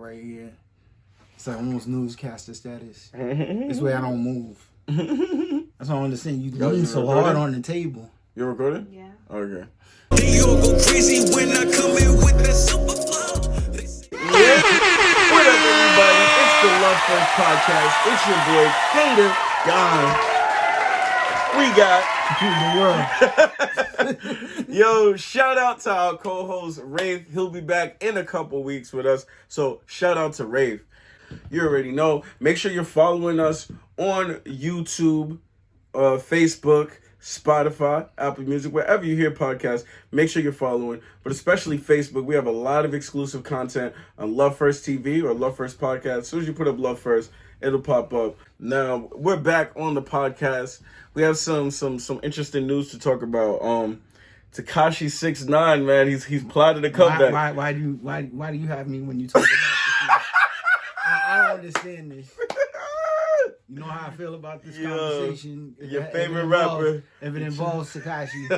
right here. It's like almost newscaster status. This way I don't move. That's what I understand. You lean so hard on the table. You recording? Yeah. Okay. They all go crazy when I come in with that super flow. Yeah. What up, everybody? It's the Love First Podcast. It's your boy, Hater Gone. We got Yo, shout out to our co-host Wraith. He'll be back in a couple weeks with us. So shout out to Wraith. You already know. Make sure you're following us on YouTube, Facebook, Spotify, Apple Music, wherever you hear podcasts. Make sure you're following, but especially Facebook. We have a lot of exclusive content on Love First TV or Love First Podcast. As soon as you put up Love First, it'll pop up. Now we're back on the podcast. We have some interesting news to talk about. Tekashi 6ix9ine, man, he's plotted a comeback. Why do you have me when you talk about this? I don't understand this. You know how I feel about this conversation. Your favorite rapper. If it involves Tekashi,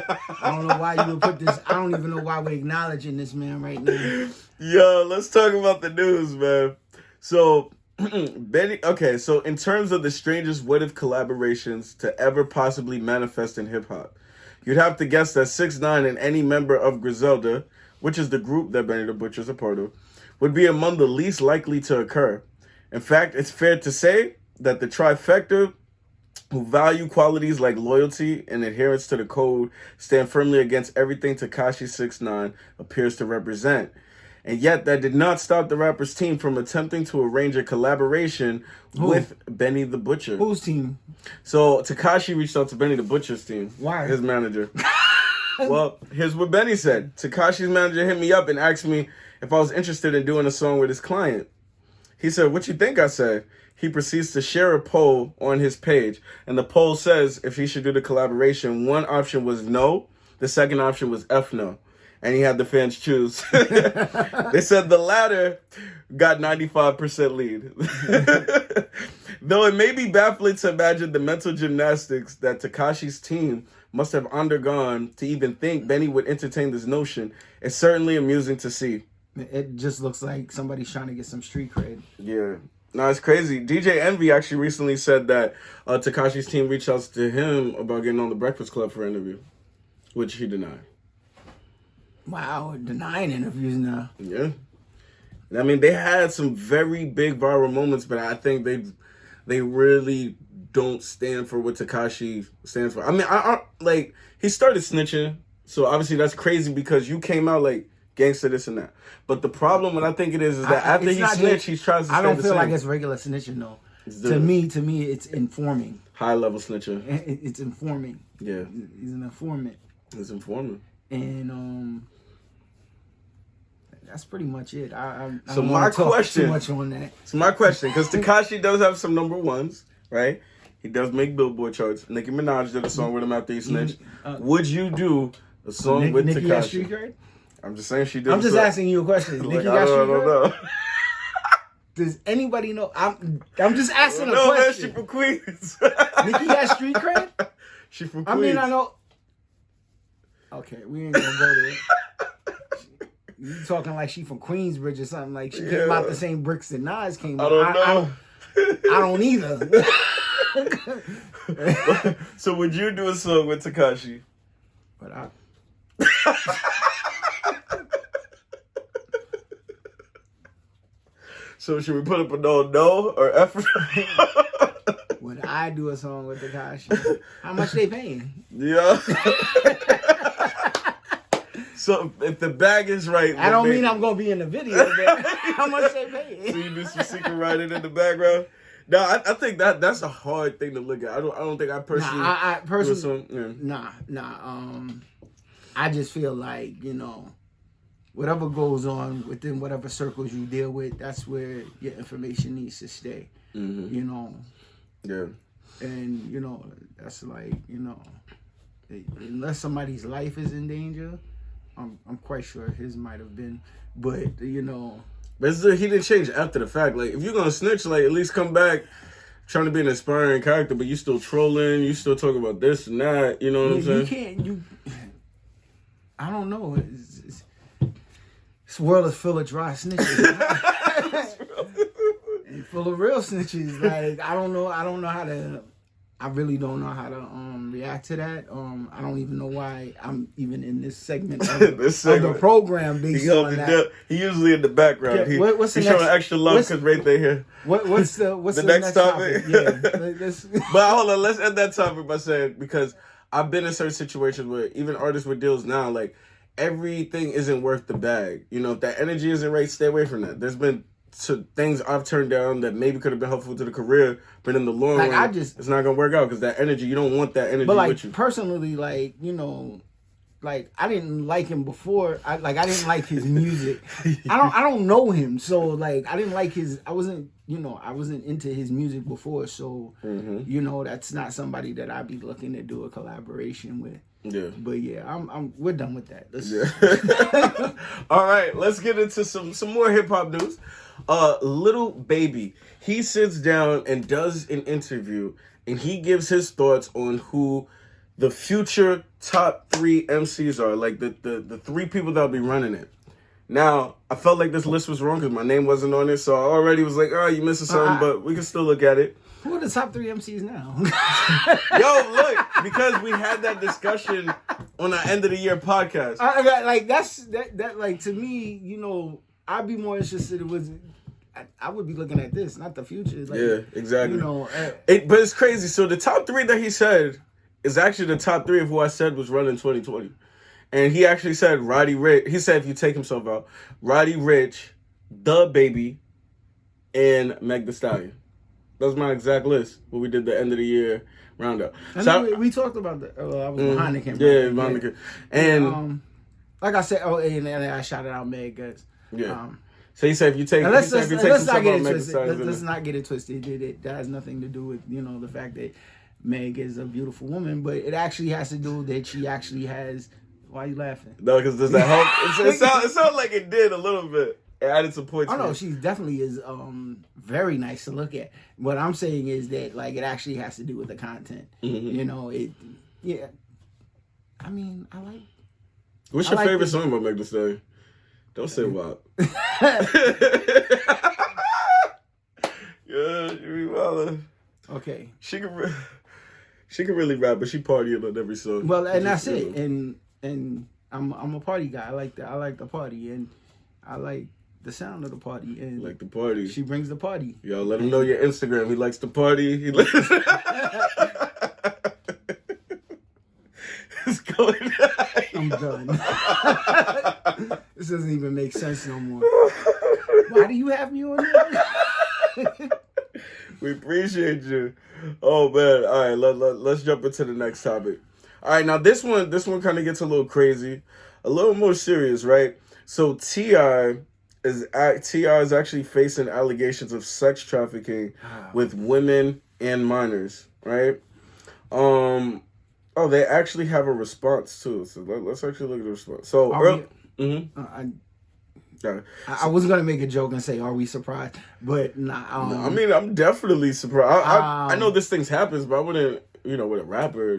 I don't know why you would put this. I don't even know why we're acknowledging this man right now. Yo, let's talk about the news, man. So, Benny. Okay, so in terms of the strangest what if collaborations to ever possibly manifest in hip hop, you'd have to guess that 6ix9ine and any member of Griselda, which is the group that Benny the Butcher is a part of, would be among the least likely to occur. In fact, it's fair to say that the trifecta, who value qualities like loyalty and adherence to the code, stand firmly against everything Tekashi 6ix9ine appears to represent. And yet, that did not stop the rapper's team from attempting to arrange a collaboration with Benny the Butcher. Whose team? So, Tekashi reached out to Benny the Butcher's team. Why? His manager. Well, here's what Benny said. Tekashi's manager hit me up and asked me if I was interested in doing a song with his client. He said, "What you think?" I said. He proceeds to share a poll on his page. And the poll says if he should do the collaboration, one option was no. The second option was F no. And he had the fans choose. They said the latter got 95% lead. Though it may be baffling to imagine the mental gymnastics that Tekashi's team must have undergone to even think Benny would entertain this notion, it's certainly amusing to see. It just looks like somebody's trying to get some street cred. Yeah. No, it's crazy. DJ Envy actually recently said that Tekashi's team reached out to him about getting on the Breakfast Club for an interview, which he denied. Wow, denying interviews now. Yeah. I mean, they had some very big viral moments, but I think they really don't stand for what Tekashi stands for. I mean, I like, he started snitching, so obviously that's crazy because you came out like gangster this and that. But the problem, what I think it is that after he snitched, he tries to stay I don't the feel same. like it's regular snitching though. To me, it's informing. High level snitching. It's informing. Yeah. He's an informant. He's informing. And that's pretty much it. I So don't my want to talk question, too much on that. So my question, because Tekashi does have some number ones, right? He does make Billboard charts. Nicki Minaj did a song with him after he snitched. Would you do a song with Nicki Tekashi? got street cred? I'm just saying she did. I'm just asking you a question. Like, Nicki got street cred? know. Does anybody know? I'm just asking a No, man, question. she from Queens. Nicki got street cred? She from Queens. I mean, I know. Okay, we ain't gonna go there. You talking like she from Queensbridge or something? Like she came out the same bricks that Nas came out. I don't know. I don't either. So would you do a song with Tekashi? But I. So should we put up a no or F? Would I do a song with Tekashi? How much they paying? Yeah. So if the bag is right, I don't mean I'm gonna be in the video, but how much they paying? So you do some secret writing in the background. No, I think that's a hard thing to look at. I don't think I personally. I personally. Yeah. Nah. I just feel like whatever goes on within whatever circles you deal with, that's where your information needs to stay. Mm-hmm. Yeah. And that's like unless somebody's life is in danger, I'm quite sure his might have been, but But he didn't change after the fact. Like, if you're gonna snitch, like, at least come back trying to be an inspiring character, but you still trolling, you still talking about this and that. You know what I'm saying? I don't know. This world is full of dry snitches. full of real snitches. Like I don't know how to. I really don't know how to react to that. I don't even know why I'm even in this segment of, of the program based on that. He usually in the background. Yeah, what's the he's showing extra love because Wraith ain't here. What's the next topic? Yeah. But hold on, let's end that topic by saying, because I've been in certain situations where even artists with deals now, like, everything isn't worth the bag. You know, if that energy isn't right, stay away from that. There's been things I've turned down that maybe could have been helpful to the career, but in the long run, it's not gonna work out because that energy, you don't want that energy but like, with you. Personally, like, you know, like I didn't like him before. I didn't like his music. I don't know him, so like I didn't like his. I wasn't into his music before, so you know, that's not somebody that I'd be looking to do a collaboration with. Yeah. But yeah, we're done with that. All right, let's get into some more hip hop news. Little Baby, he sits down and does an interview, and he gives his thoughts on who the future top 3 MCs are, like the 3 people that'll be running it. Now, I felt like this list was wrong because my name wasn't on it, so I already was like, oh, you missing something, but we can still look at it. Who are the top 3 MCs now? Yo, look, because we had that discussion on our end of the year podcast. Like, to me, you know, I'd be more interested I would be looking at this, not the future. Like, yeah, exactly. You know, but it's crazy. So the top 3 that he said is actually the top 3 of who I said was running 2020. And he actually said Roddy Ricch. He said if you take himself out, Roddy Ricch, The Baby, and Meg Thee Stallion. That was my exact list when we did the end of the year roundup. We talked about that. I was behind the camera. Yeah, behind the camera. And like I said, and I shouted out Meg. Yeah. So he said if you take let's not get it twisted. Let's not get it twisted. That has nothing to do with, you know, the fact that Meg is a beautiful woman, but it actually has to do that she actually has. Why are you laughing? No, because does that help? It sounded like it did a little bit. It added some points. Oh no, she definitely is very nice to look at. What I'm saying is that, like, it actually has to do with the content. You know, yeah. I mean, I like. What's your favorite song about Meg Thee Stallion? Don't say WAP. Yeah, you be wildin'. Okay. She can really rap, but she partying on every song. Well, and that's it. And I'm a party guy. I like the party, and I like the sound of the party. And like the party. She brings the party. Yo, let him know your Instagram. He likes the party. It's going I'm done. This doesn't even make sense no more. Why do you have me on here? We appreciate you. Oh man. All right, let's jump into the next topic. All right, now this one kind of gets a little crazy, a little more serious, right? So T.I. is actually facing allegations of sex trafficking with women and minors, right? Oh, they actually have a response too. So let's actually look at the response. So, I was gonna make a joke and say, "Are we surprised?" But nah. No, I mean, I'm definitely surprised. I know this thing happens, but I wouldn't, with a rapper,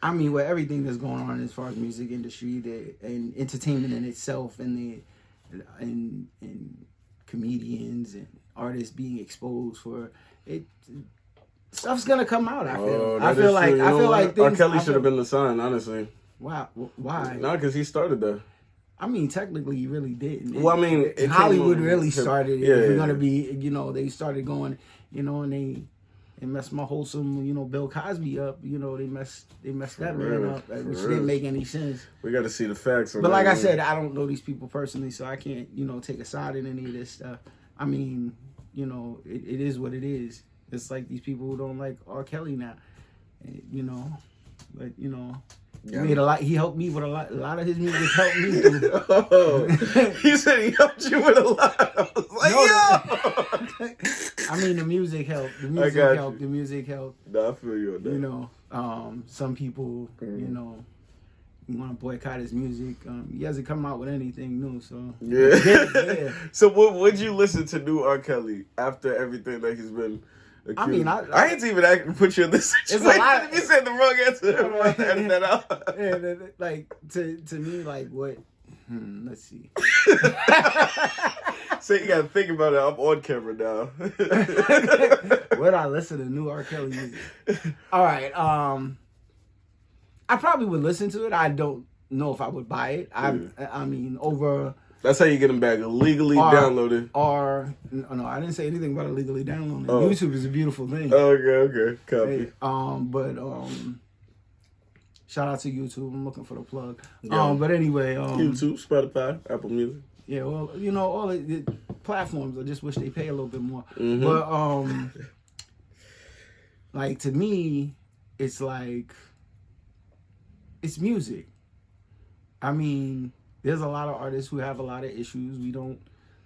I mean, with everything that's going on as far as music industry and entertainment in itself, and comedians and artists being exposed for it. Stuff's gonna come out. I feel like things, R. Kelly should have been the sign, honestly. Wow, why? No, because he started that. I mean, technically, he really did. Well, I mean, Hollywood really started it. If you're gonna be, they started going, and they messed my wholesome, Bill Cosby up. They messed that man up, which didn't make any sense. We got to see the facts. But like I said, I don't know these people personally, so I can't, take a side in any of this stuff. I mean, it is what it is. It's like these people who don't like R. Kelly now, but he made a lot. He helped me with a lot of his music helped me through. He said he helped you with a lot. I was like, yo. I mean, the music helped. The music helped. Nah, I feel you on that. Some people, want to boycott his music. He hasn't come out with anything new, so yeah. So, would you listen to new R. Kelly after everything that he's been? I mean, I hate to even put you in this situation. If you said the wrong answer, edit that out. Yeah, like to me, like what Let's see. So you gotta think about it. I'm on camera now. Would I listen to new R. Kelly music? All right. I probably would listen to it. I don't know if I would buy it. I mean, over. That's how you get them back. Illegally downloaded. Or no, I didn't say anything about illegally downloading. Oh. YouTube is a beautiful thing. Okay, copy. But shout out to YouTube. I'm looking for the plug. Yeah. But anyway, YouTube, Spotify, Apple Music. Yeah, well, you know, all the platforms. I just wish they pay a little bit more. Mm-hmm. But like to me, it's like it's music. I mean, there's a lot of artists who have a lot of issues. We don't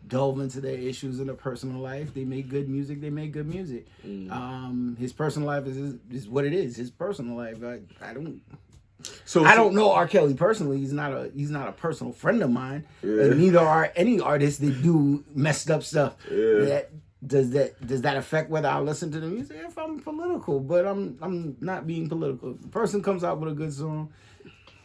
delve into their issues in their personal life. They make good music. They make good music. His personal life is what it is. His personal life. I don't know R. Kelly personally. He's not a personal friend of mine. Yeah. And neither are any artists that do messed up stuff. Yeah. Does that affect whether I listen to the music? If I'm political, but I'm not being political. If a person comes out with a good song,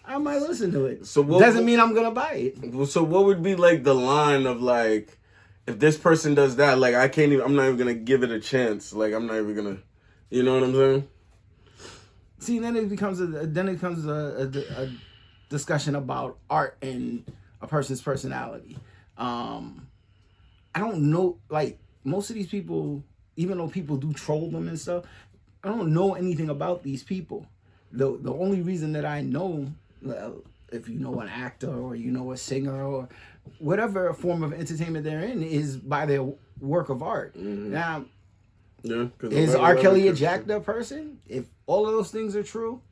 I might listen to it. So doesn't mean I'm gonna buy it. So what would be like the line of like, if this person does that, like I'm not even gonna give it a chance. Like I'm not even gonna, you know what I'm saying? See, then it becomes a discussion about art and a person's personality. I don't know, like most of these people, even though people do troll them and stuff, I don't know anything about these people. The only reason that I know, if you know an actor or you know a singer or whatever form of entertainment they're in, is by their work of art. Mm-hmm. Now, is R. Kelly a jacked up person? If all of those things are true,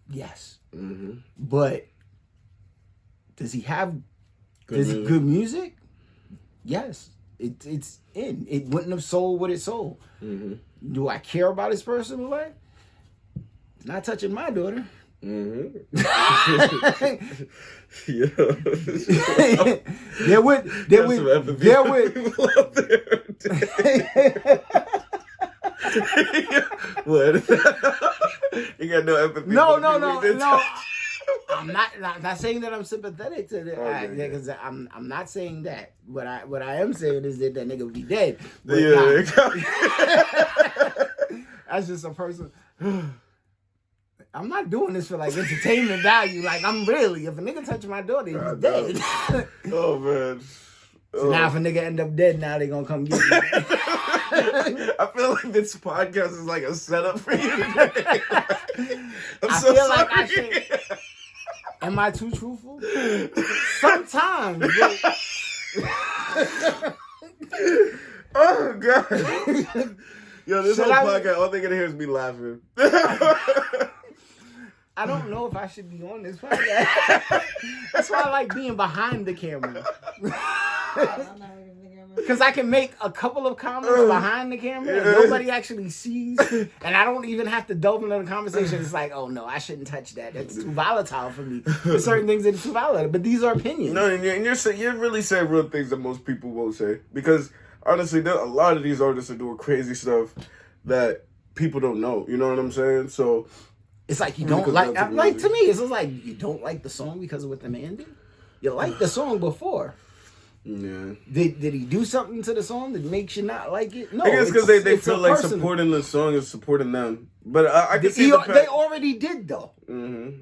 yes. Mm-hmm. But does he have good music? Yes. It's in. It wouldn't have sold what it sold. Mm-hmm. Do I care about his personal life? It's not touching my daughter. Mm-hmm. there would what? You got no empathy. No. I'm not saying that I'm sympathetic to that because I'm not saying that. What I am saying is that nigga would be dead. That's just a person. I'm not doing this for like entertainment value. Like I'm really, if a nigga touch my daughter, he's dead. Oh man. So now if a nigga end up dead, now they gonna come get me. I feel like this podcast is like a setup for you today. I feel sorry. Like I should. Am I too truthful? Sometimes. Oh god. Yo, this whole podcast, all they're gonna hear is me laughing. I don't know if I should be on this podcast. That's why I like being behind the camera. Because I can make a couple of comments behind the camera and nobody actually sees. And I don't even have to delve into the conversation. It's like, oh no, I shouldn't touch that. That's too volatile for me. There's certain things that are too volatile. But these are opinions. No, and you're really saying real things that most people won't say. Because honestly, a lot of these artists are doing crazy stuff that people don't know. You know what I'm saying? So it's like you don't like to me, it's just like you don't like the song because of what the man did. You liked the song before. Yeah. Did he do something to the song that makes you not like it? No. I guess because they feel like supporting the song is supporting them. But I can see they already did though. Mm-hmm.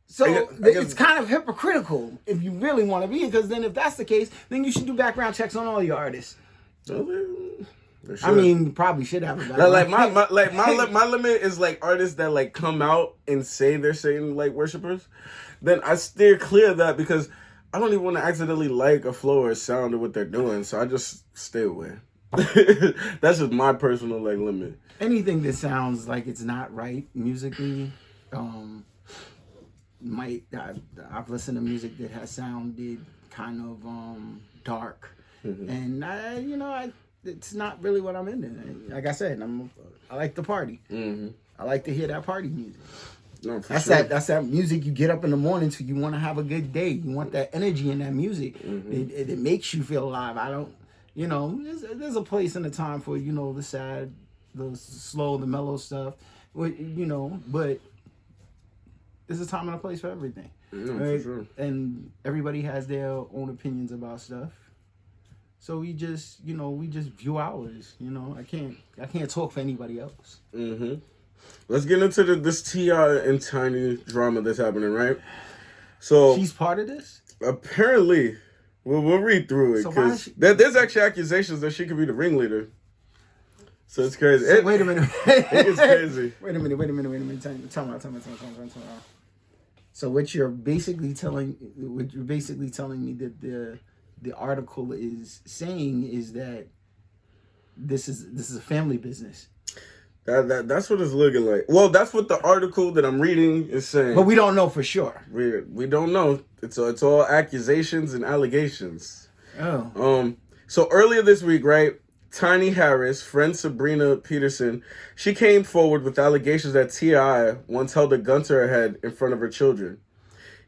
So it's kind of hypocritical if you really want to be, because then if that's the case, then you should do background checks on all your artists. I mean, probably should have a background. My limit is like artists that like come out and say they're Satan like worshipers. Then I steer clear of that because I don't even want to accidentally like a flow or a sound of what they're doing, so I just stay away. That's just my personal like limit. Anything that sounds like it's not right musically, I've listened to music that has sounded kind of dark, and it's not really what I'm into. Like I said, I like the party. Mm-hmm. I like to hear that party music. No, that's that music you get up in the morning to. You want to have a good day. You want that energy in that music. Mm-hmm. It makes you feel alive. I don't, there's a place and a time for, the sad, the slow, the mellow stuff. But there's there's a time and a place for everything. Yeah, right? for sure. And everybody has their own opinions about stuff. So we just view ours. I can't talk for anybody else. Mm-hmm. Let's get into this T.I. and Tiny drama that's happening, right? So She's part of this? Apparently. We'll read through it, So because there's actually accusations that she could be the ringleader. So it's crazy. So wait a minute. It's crazy. Wait a minute. Tell me. So what you're basically telling me that the article is saying is that this is a family business. That's what it's looking like. Well, that's what the article that I'm reading is saying. But we don't know for sure. We don't know. It's all accusations and allegations. Oh. So earlier this week, right, Tiny Harris, friend Sabrina Peterson, she came forward with allegations that T.I. once held a gun to her head in front of her children.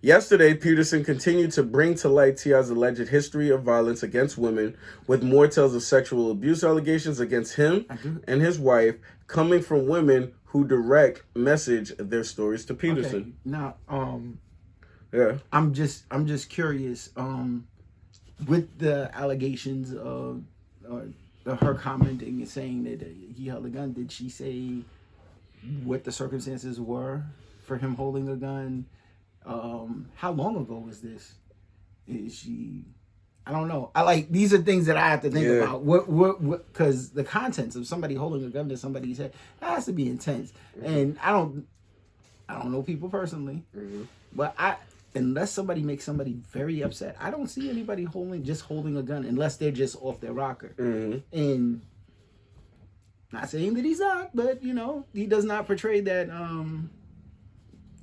Yesterday, Peterson continued to bring to light T.I.'s alleged history of violence against women, with more tales of sexual abuse allegations against him and his wife coming from women who direct message their stories to Peterson. Okay. Now, yeah, I'm just curious. With the allegations of her commenting and saying that he held a gun, did she say what the circumstances were for him holding a gun? How long ago was this? Is she? I don't know. These are things that I have to think about. What? Because the contents of somebody holding a gun to somebody's head, that has to be intense. Mm-hmm. And I don't know people personally, but unless somebody makes somebody very upset, I don't see anybody holding a gun unless they're just off their rocker. Mm-hmm. And not saying that he's not, but he does not portray that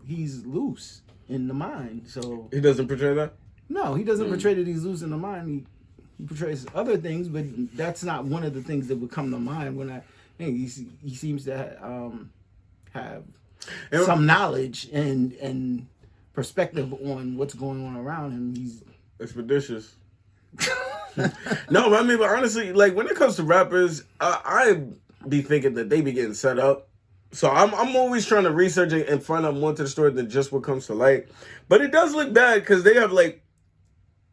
he's loose in the mind. So he doesn't portray that? No, he doesn't portray that he's loose in the mind. He portrays other things, but that's not one of the things that would come to mind when he seems to have some knowledge and perspective on what's going on around him. He's expeditious. No, but honestly, when it comes to rappers, I be thinking that they be getting set up. So I'm always trying to research it and find out more to the story than just what comes to light. But it does look bad because they have a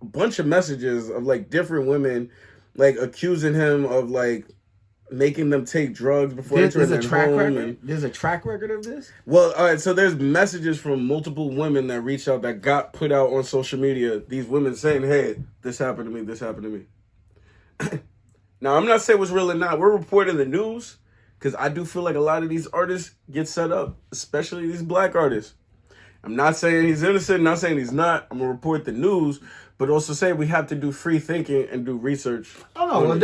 bunch of messages of different women accusing him of making them take drugs before entering their home. There's a track record of this? Well, all right, so there's messages from multiple women that reached out that got put out on social media. These women saying, hey, this happened to me. Now, I'm not saying what's real or not. We're reporting the news because I do feel like a lot of these artists get set up, especially these black artists. I'm not saying he's innocent, not saying he's not. I'm going to report the news, but also say we have to do free thinking and do research. Oh, no, well,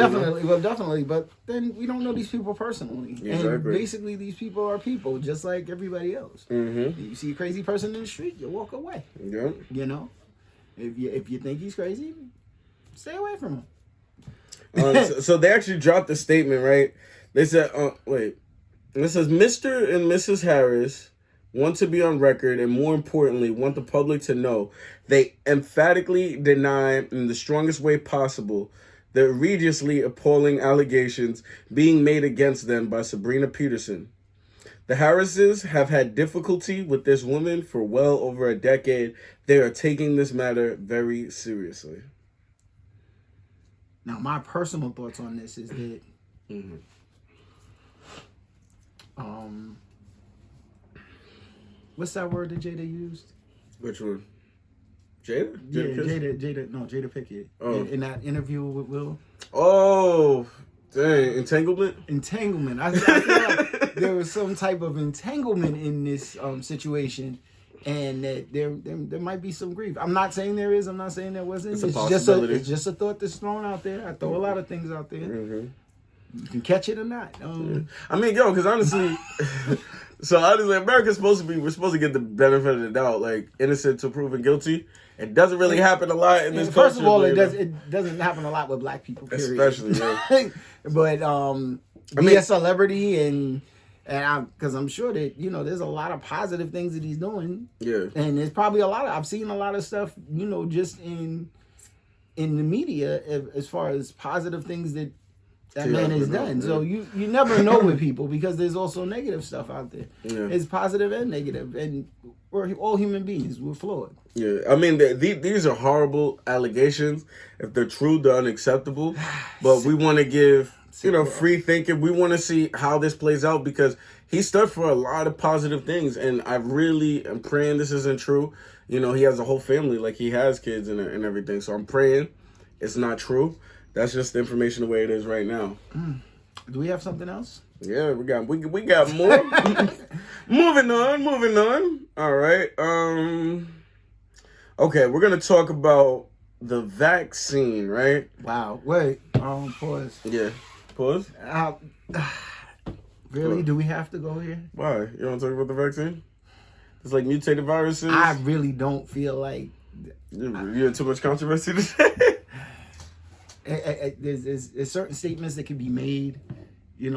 definitely. But then we don't know these people personally. Exactly. And basically, these people are people, just like everybody else. Mm-hmm. You see a crazy person in the street, you walk away. Yeah. If you think he's crazy, stay away from him. So they actually dropped a statement, right? They said, wait. It says, Mr. and Mrs. Harris want to be on record and, more importantly, want the public to know they emphatically deny in the strongest way possible the egregiously appalling allegations being made against them by Sabrina Peterson. The Harrises have had difficulty with this woman for well over a decade. They are taking this matter very seriously. Now, my personal thoughts on this is that what's that word that Jada used? Which one? Jada? Jada Pickett. Oh. In that interview with Will. Oh, dang. Entanglement? I feel like there was some type of entanglement in this situation, and that there might be some grief. I'm not saying there is. I'm not saying there wasn't. It's just a thought that's thrown out there. I throw a lot of things out there. Mm-hmm. You can catch it or not. Because honestly, America's we're supposed to get the benefit of the doubt, innocent to proven guilty. It doesn't really happen a lot in this culture. First of all, it doesn't happen a lot with black people, period. Especially, yeah. But be a celebrity and because I'm sure that there's a lot of positive things that he's doing. Yeah. And there's probably I've seen a lot of stuff, just in the media as far as positive things that that man is done. So you never know with people because there's also negative stuff out there. Yeah. It's positive and negative, and we're all human beings. We're flawed. Yeah, I mean, these are horrible allegations. If they're true, they're unacceptable. But we want to give, free thinking. We want to see how this plays out because he stood for a lot of positive things, and I really am praying this isn't true. He has a whole family, like he has kids and everything. So I'm praying it's not true. That's just the information the way it is right now. Do we have something else? Yeah, we got more. Moving on. All right. Okay, we're gonna talk about the vaccine, right? Wow. Wait. Pause. Yeah. Pause. Really? Do we have to go here? Why? You want to talk about the vaccine? It's like mutated viruses. I really don't feel like you had too much controversy to say. There's certain statements that can be made, even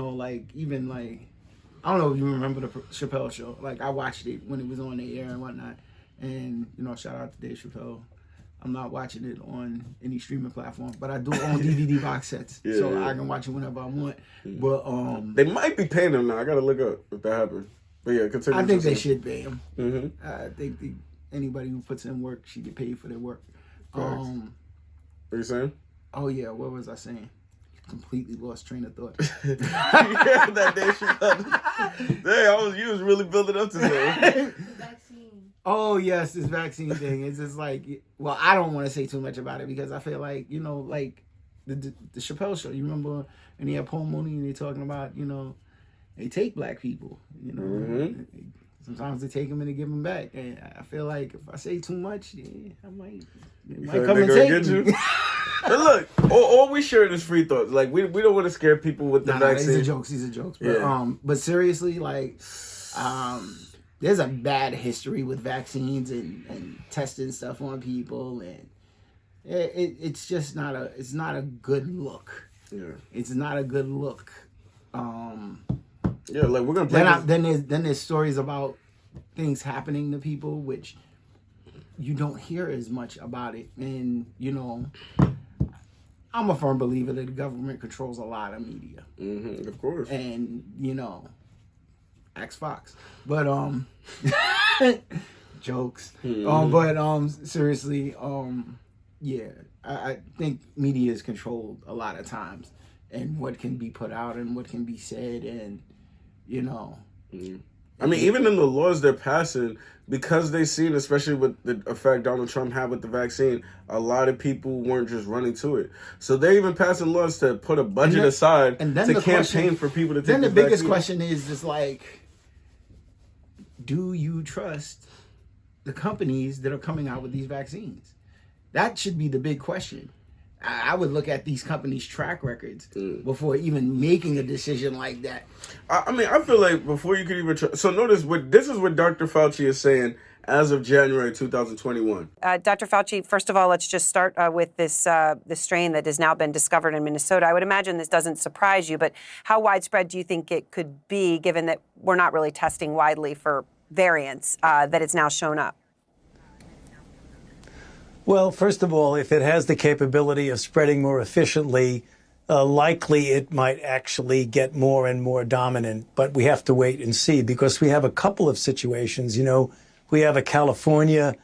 I don't know if you remember the Chappelle show. Like, I watched it when it was on the air and whatnot. And, shout out to Dave Chappelle. I'm not watching it on any streaming platform, but I do own DVD box sets. I can watch it whenever I want. But they might be paying him now. I got to look up if that happened. But yeah, continue. I think they should pay him. Mm-hmm. I think anybody who puts in work should get paid for their work. What are you saying? Oh, yeah. What was I saying? Completely lost train of thought. That day she you was really building up to that. Vaccine. Oh, yes, this vaccine thing. It's just like, well, I don't want to say too much about it because I feel like, like the Chappelle show. You remember when he had Paul Mooney and they talking about, they take black people, Mm-hmm. Sometimes they take them and they give them back. And I feel like if I say too much, I might come come and take me. But look, all we share is free thoughts. Like we don't want to scare people with the vaccine. These are jokes. But seriously, there's a bad history with vaccines and testing stuff on people, and it's just not a good look. Yeah, it's not a good look. Yeah, like we're gonna play. Then there's stories about things happening to people which you don't hear as much about it, and I'm a firm believer that the government controls a lot of media. Mm-hmm, of course. And ask Fox, but jokes. Mm-hmm. But seriously, yeah, I think media is controlled a lot of times, and what can be put out and what can be said, and Mm-hmm. I mean, even in the laws they're passing, because they seen, especially with the effect Donald Trump had with the vaccine, a lot of people weren't just running to it. So they're even passing laws to put a budget aside to campaign for people to take the vaccine. Then the biggest question is just like, do you trust the companies that are coming out with these vaccines? That should be the big question. I would look at these companies' track records before even making a decision like that. I mean, I feel like before you could even so notice this is what Dr. Fauci is saying as of January 2021. Dr. Fauci, first of all, let's just start with this strain that has now been discovered in Minnesota. I would imagine this doesn't surprise you, but how widespread do you think it could be, given that we're not really testing widely for variants, that it's now shown up? Well, first of all, if it has the capability of spreading more efficiently, likely it might actually get more and more dominant. But we have to wait and see because we have a couple of situations. We have a California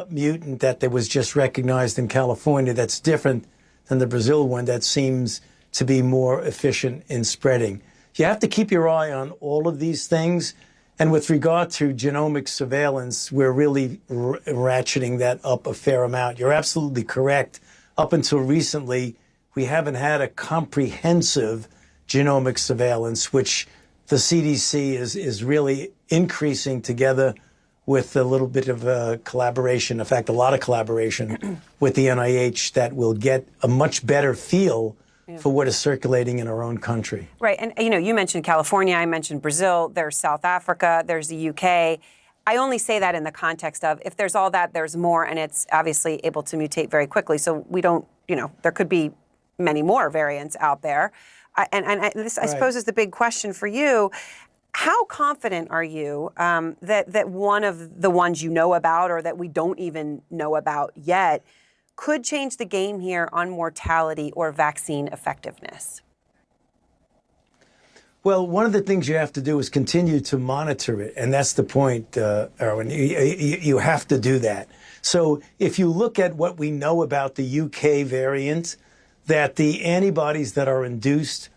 mutant that was just recognized in California that's different than the Brazil one that seems to be more efficient in spreading. You have to keep your eye on all of these things. And with regard to genomic surveillance, we're really ratcheting that up a fair amount. You're absolutely correct. Up until recently, we haven't had a comprehensive genomic surveillance, which the CDC is really increasing together with a little bit of collaboration, in fact, a lot of collaboration with the NIH that will get a much better feel for what is circulating in our own country. Right. And, you mentioned California. I mentioned Brazil. There's South Africa. There's the UK. I only say that in the context of if there's all that, there's more, and it's obviously able to mutate very quickly. So we don't, there could be many more variants out there. This, I suppose, is the big question for you. How confident are you that one of the ones you know about or that we don't even know about yet could change the game here on mortality or vaccine effectiveness? Well, one of the things you have to do is continue to monitor it. And that's the point, Erwin. You have to do that. So if you look at what we know about the UK variant, that the antibodies that are induced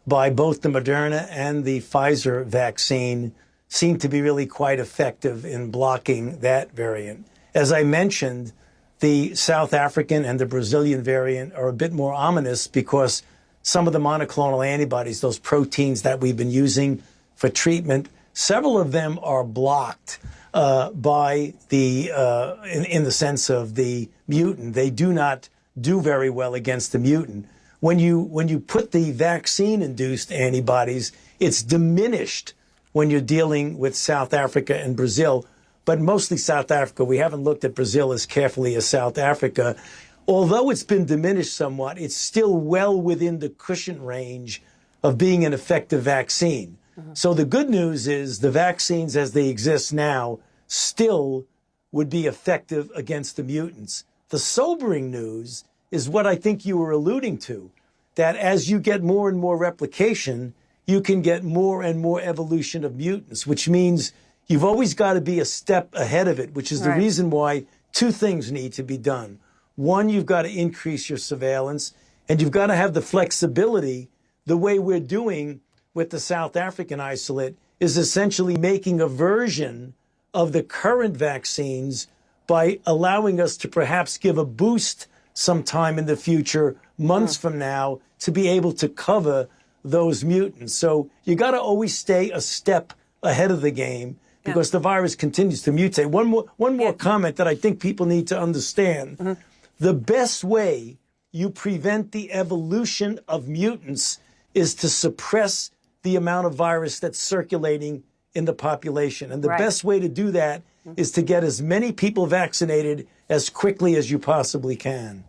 by both the Moderna and the Pfizer vaccine seem to be really quite effective in blocking that variant. As I mentioned, the South African and the Brazilian variant are a bit more ominous because some of the monoclonal antibodies, those proteins that we've been using for treatment, several of them are blocked by the, in the sense of the mutant. They do not do very well against the mutant. When you put the vaccine-induced antibodies, it's diminished when you're dealing with South Africa and Brazil, but mostly South Africa. We haven't looked at Brazil as carefully as South Africa. Although it's been diminished somewhat, it's still well within the cushion range of being an effective vaccine. So the good news is the vaccines as they exist now still would be effective against the mutants. The sobering news is what I think you were alluding to, that as you get more and more replication, you can get more and more evolution of mutants, which means you've always got to be a step ahead of it, which is the reason why two things need to be done. One, you've got to increase your surveillance, and you've got to have the flexibility. The way we're doing with the South African isolate is essentially making a version of the current vaccines by allowing us to perhaps give a boost sometime in the future, months from now, to be able to cover those mutants. So you got to always stay a step ahead of the game because the virus continues to mutate. One more comment that I think people need to understand. The best way you prevent the evolution of mutants is to suppress the amount of virus that's circulating in the population. And the best way to do that is to get as many people vaccinated as quickly as you possibly can.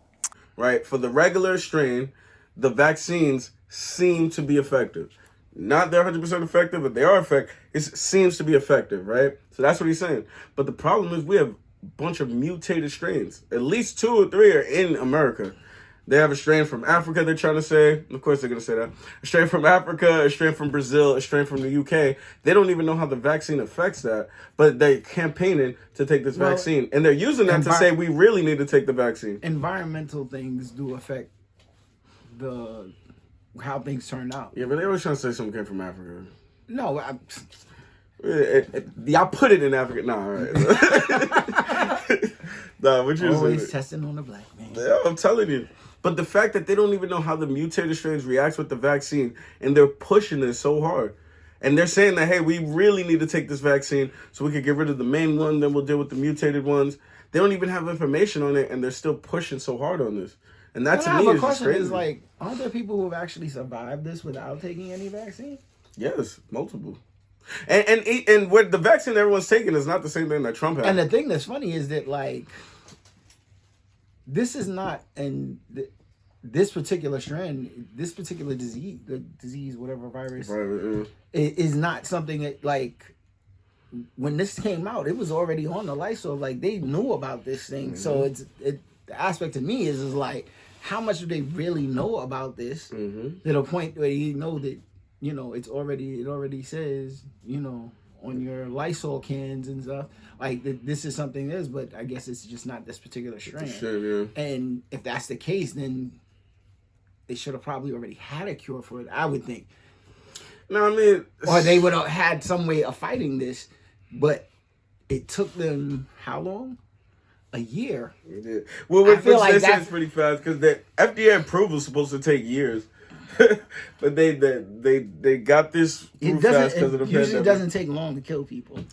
Right. For the regular strain, the vaccines seem to be effective. Not they're 100% effective, but they are effective. It seems to be effective, right? So that's what he's saying. But the problem is we have a bunch of mutated strains. At least 2 or 3 are in America. They have a strain from Africa, they're trying to say. Of course they're going to say that. A strain from Africa, a strain from Brazil, a strain from the UK. They don't even know how the vaccine affects that, but they're campaigning to take this vaccine. And they're using that to say we really need to take the vaccine. Environmental things do affect how things turn out. Yeah, but they always trying to say something came from Africa. No, y'all put it in Africa. Nah, all right. Nah, what you always saying? testing on the black man. Yeah, I'm telling you. But the fact that they don't even know how the mutated strains react with the vaccine, and they're pushing it so hard. And they're saying that, hey, we really need to take this vaccine so we can get rid of the main one, then we'll deal with the mutated ones. They don't even have information on it, and they're still pushing so hard on this. And that to me is just crazy. Is like, aren't there people who have actually survived this without taking any vaccine? Yes, multiple. And what the vaccine everyone's taking is not the same thing that Trump had. And the thing that's funny is that, like, this is not, this particular strand, this particular disease, whatever virus, is not something that, like, when this came out, it was already on the Lysol. Like, they knew about this thing. So the aspect to me is like, how much do they really know about this? To the point where you know that, you know, it already says, you know, on your Lysol cans and stuff, like this is something else, but I guess it's just not this particular strain. Sure, yeah. And if that's the case, then they should have probably already had a cure for it, I would think. No, I mean, or they would have had some way of fighting this, but it took them how long? A year. Yeah. Well, which they say is pretty fast because the FDA approval is supposed to take years. But they got this through fast because of the pandemic. It usually doesn't take long to kill people.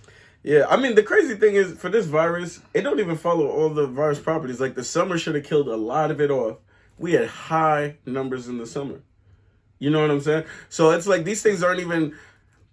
Yeah, I mean, the crazy thing is, for this virus, it don't even follow all the virus properties. Like, the summer should have killed a lot of it off. We had high numbers in the summer. You know what I'm saying? So it's like these things aren't even...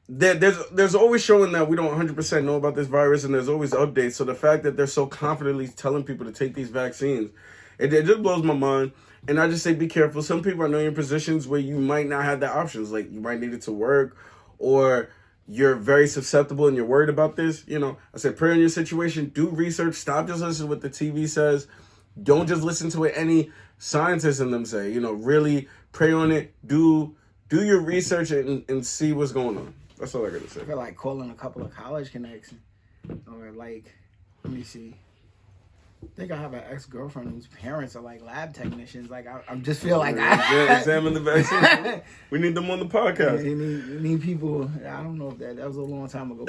There's always showing that we don't 100% know about this virus, and there's always updates. So the fact that they're so confidently telling people to take these vaccines, it just blows my mind. And I just say be careful. Some people are in positions where you might not have the options. Like, you might need it to work, or you're very susceptible and you're worried about this. You know, I said pray on your situation. Do research. Stop just listening to what the TV says. Don't just listen to what any scientists in them say. You know, really pray on it. Do do your research and see what's going on. That's all I gotta say. I feel like calling a couple of college connects, or like, let me see. I think I have an ex-girlfriend whose parents are like lab technicians. Like I just feel like examine the vaccine. We need them on the podcast. Yeah, you need people. I don't know if that was a long time ago.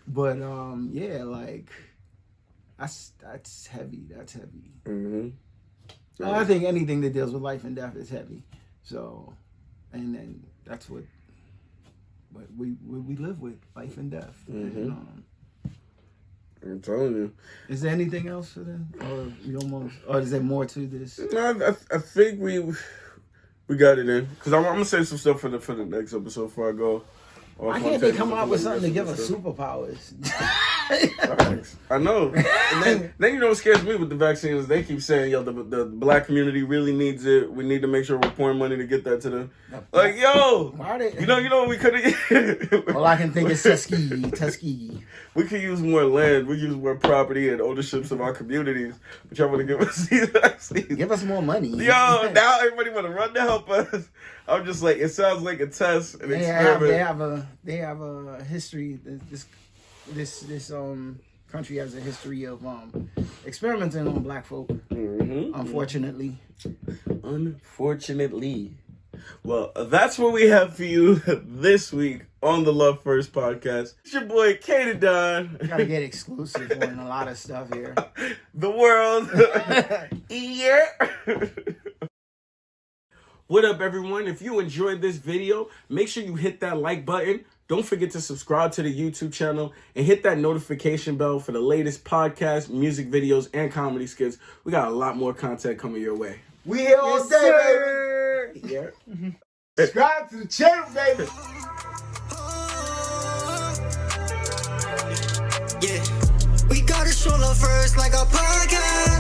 But anyway, yeah, like that's heavy. That's heavy. Mm-hmm. I think anything that deals with life and death is heavy. So, and then that's what we live with, life and death. Mm-hmm. And, I'm telling you. is there anything else for them, or is there more to this? No, I think we got it in, because I'm gonna say some stuff for the next episode before I go. Why can't they come up with something to give us superpowers? I know. And then you know what scares me with the vaccines? They keep saying, yo, the black community really needs it. We need to make sure we're pouring money to get that to them. Like, yo, you know what we could have. All I can think is Tuskegee. We could use more land. We use more property and ownerships of our communities. But y'all want to give us these vaccines? Give us more money. Yo, now everybody want to run to help us. I'm just like, it sounds like a test, an experiment. They have a history. This country has a history of experimenting on black folk. Mm-hmm. Unfortunately. Well, that's what we have for you this week on the Love First podcast. It's your boy Kaden Don. You gotta get exclusive on a lot of stuff here. The world. Yeah. What up, everyone? If you enjoyed this video, make sure you hit that like button. Don't forget to subscribe to the YouTube channel and hit that notification bell for the latest podcasts, music videos, and comedy skits. We got a lot more content coming your way. We here all day, baby. Yeah. Subscribe to the channel, baby. Yeah, we gotta show love first like a podcast.